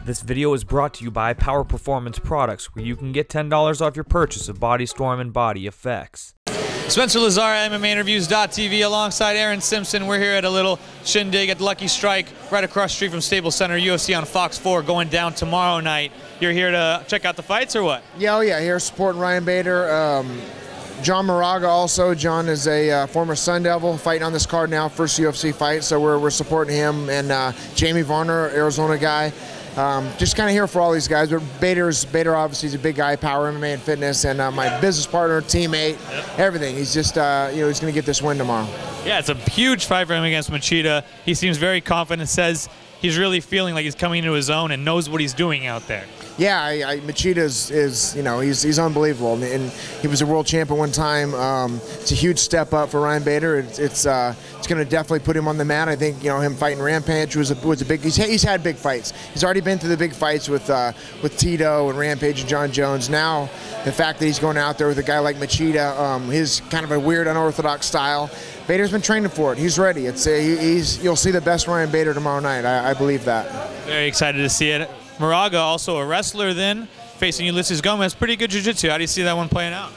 This video is brought to you by Power Performance Products, where you can get $10 off your purchase of Body Storm and Body Effects. Spencer Lazar, MMAinterviews.tv, alongside Aaron Simpson. We're here at a little shindig at Lucky Strike, right across the street from Staples Center. UFC on Fox 4 going down tomorrow night. You're here to check out the fights or what? Yeah, here supporting Ryan Bader. John Moraga also. John is a former Sun Devil, fighting on this card now, first UFC fight, so we're supporting him. And Jamie Varner, Arizona guy. Just kind of here for all these guys. But Bader obviously is a big guy, power, MMA, and fitness, and my business partner, teammate, everything. He's just, he's going to get this win tomorrow. Yeah, it's a huge fight for him against Machida. He seems very confident, says he's really feeling like he's coming into his own and knows what he's doing out there. Yeah, Machida is he's unbelievable, and he was a world champion one time. It's a huge step up for Ryan Bader. It's going to definitely put him on the mat. I think him fighting Rampage was a big. He's had big fights. He's already been through the big fights with Tito and Rampage and John Jones. Now the fact that he's going out there with a guy like Machida, his kind of a weird, unorthodox style. Bader's been training for it. He's ready. You'll see the best Ryan Bader tomorrow night. I believe that. Very excited to see it. Moraga, also a wrestler then, facing Ulysses Gomez. Pretty good jiu-jitsu. How do you see that one playing out?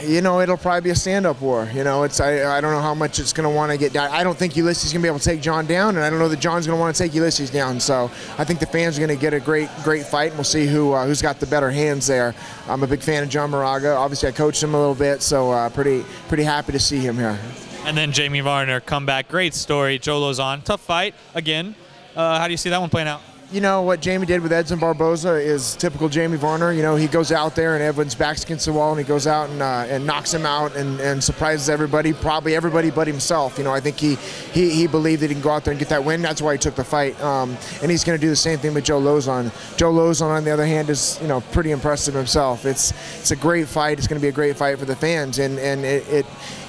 It'll probably be a stand-up war. I don't know how much it's going to want to get down. I don't think Ulysses is going to be able to take John down, and I don't know that John's going to want to take Ulysses down. So I think the fans are going to get a great fight, and we'll see who's got the better hands there. I'm a big fan of John Moraga. Obviously, I coached him a little bit, so pretty happy to see him here. And then Jamie Varner, comeback. Great story. Joe Lozon. Tough fight, again. How do you see that one playing out? What Jamie did with Edson Barboza is typical Jamie Varner. He goes out there and everyone's back's against the wall, and he goes out and knocks him out and surprises everybody, probably everybody but himself. I think he believed that he can go out there and get that win. That's why he took the fight. And he's going to do the same thing with Joe Lozon. Joe Lozon, on the other hand, is pretty impressive himself. It's a great fight. It's going to be a great fight for the fans, and it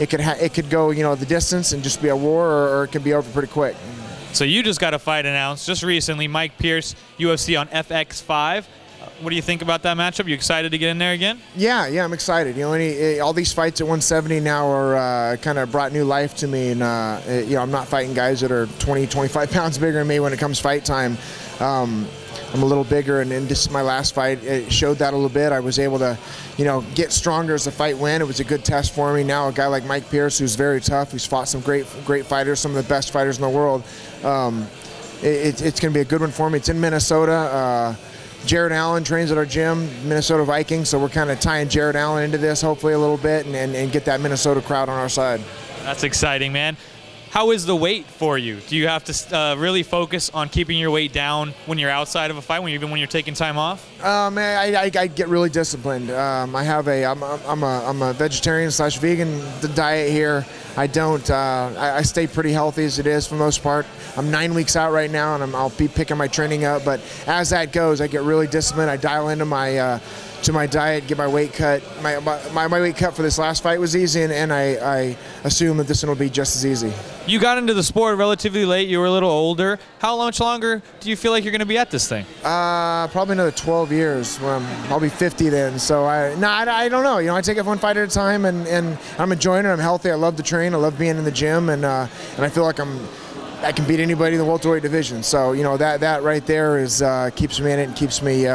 could go the distance and just be a war, or it could be over pretty quick. So you just got a fight announced just recently, Mike Pierce, UFC on FX5. What do you think about that matchup? You excited to get in there again? Yeah, I'm excited. All these fights at 170 now are kind of brought new life to me, and I'm not fighting guys that are 20, 25 pounds bigger than me when it comes fight time. I'm a little bigger, and this is my last fight. It showed that a little bit. I was able to, get stronger as the fight went. It was a good test for me. Now a guy like Mike Pierce, who's very tough, who's fought some great fighters, some of the best fighters in the world. It's going to be a good one for me. It's in Minnesota. Jared Allen trains at our gym, Minnesota Vikings, so we're kind of tying Jared Allen into this hopefully a little bit and get that Minnesota crowd on our side. That's exciting, man. How is the weight for you? Do you have to really focus on keeping your weight down when you're outside of a fight, even when you're taking time off? I get really disciplined. I'm a vegetarian/vegan diet here. I stay pretty healthy as it is for the most part. I'm 9 weeks out right now, and I'll be picking my training up. But as that goes, I get really disciplined. I dial into my diet, get my weight cut. My weight cut for this last fight was easy, and I assume that this one will be just as easy. You got into the sport relatively late. You were a little older. How much longer do you feel like you're going to be at this thing? Probably another 12 years. I'll be 50 then. So I don't know. I take it one fight at a time, and I'm enjoying it. I'm healthy. I love to train. I love being in the gym, and I feel like I can beat anybody in the welterweight division. So that right there is keeps me in it and keeps me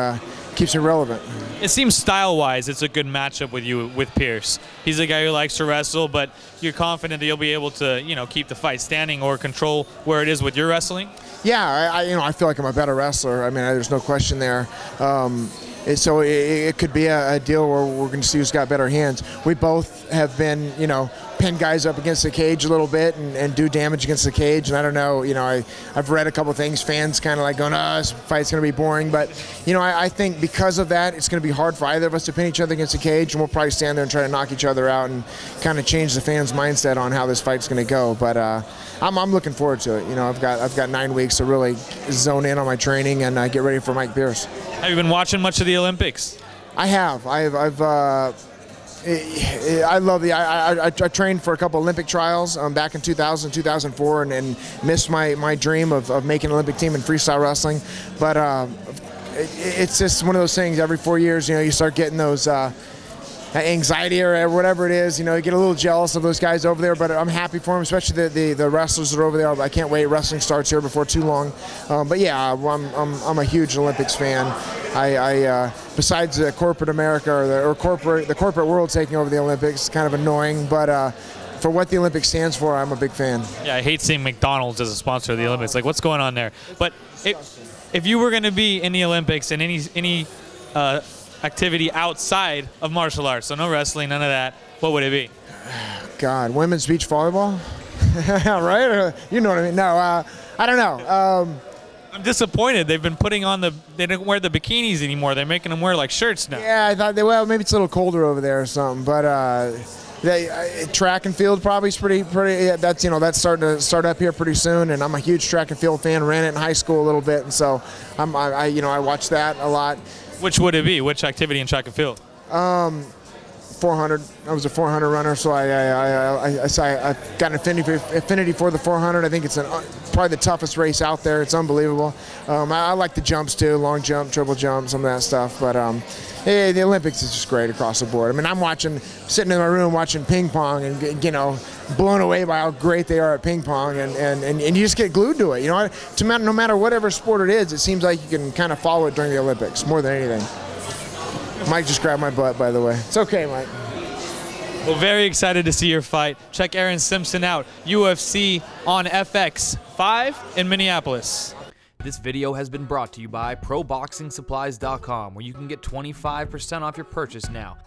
relevant. It seems style-wise it's a good matchup with Pierce. He's a guy who likes to wrestle, but you're confident that you'll be able to keep the fight standing or control where it is with your wrestling? Yeah, I feel like I'm a better wrestler. I mean, there's no question there. So it could be a deal where we're going to see who's got better hands. We both have been, pin guys up against the cage a little bit and do damage against the cage. And I don't know, I've read a couple of things, fans kind of like going, this fight's going to be boring. But, I think because of that, it's going to be hard for either of us to pin each other against the cage. And we'll probably stand there and try to knock each other out and kind of change the fans' mindset on how this fight's going to go. But I'm looking forward to it. I've got 9 weeks to really zone in on my training and get ready for Mike Pierce. Have you been watching much of the Olympics? I have. I love I trained for a couple Olympic trials back in 2000, 2004, and missed my dream of making an Olympic team in freestyle wrestling. But it's just one of those things. Every 4 years, you start getting those anxiety or whatever it is. You know, you get a little jealous of those guys over there, but I'm happy for them, especially the wrestlers that are over there. I can't wait. Wrestling starts here before too long. But yeah, I'm a huge Olympics fan. Besides corporate America or the corporate world taking over the Olympics, it's kind of annoying, but for what the Olympics stands for, I'm a big fan. Yeah, I hate seeing McDonald's as a sponsor of the Olympics. Like, what's going on there? But if you were going to be in the Olympics in any activity outside of martial arts, so no wrestling, none of that, what would it be? God, women's beach volleyball? Right? You know what I mean? No, I don't know. I'm disappointed. They've been putting on they don't wear the bikinis anymore. They're making them wear like shirts now. Yeah, I thought well, maybe it's a little colder over there or something, but track and field probably is pretty. Yeah, that's that's starting to start up here pretty soon, and I'm a huge track and field fan. Ran it in high school a little bit, and so I watch that a lot. Which would it be? Which activity in track and field? 400. I was a 400 runner, so I've got an affinity for the 400. I think it's probably the toughest race out there. It's unbelievable. I like the jumps too, long jump, triple jump, some of that stuff. But hey, the Olympics is just great across the board. I mean, I'm sitting in my room watching ping pong, and blown away by how great they are at ping pong, and you just get glued to it. You know, no matter whatever sport it is, it seems like you can kind of follow it during the Olympics more than anything. Mike just grabbed my butt, by the way. It's okay, Mike. Well, very excited to see your fight. Check Aaron Simpson out. UFC on FX 5 in Minneapolis. This video has been brought to you by ProBoxingSupplies.com, where you can get 25% off your purchase now.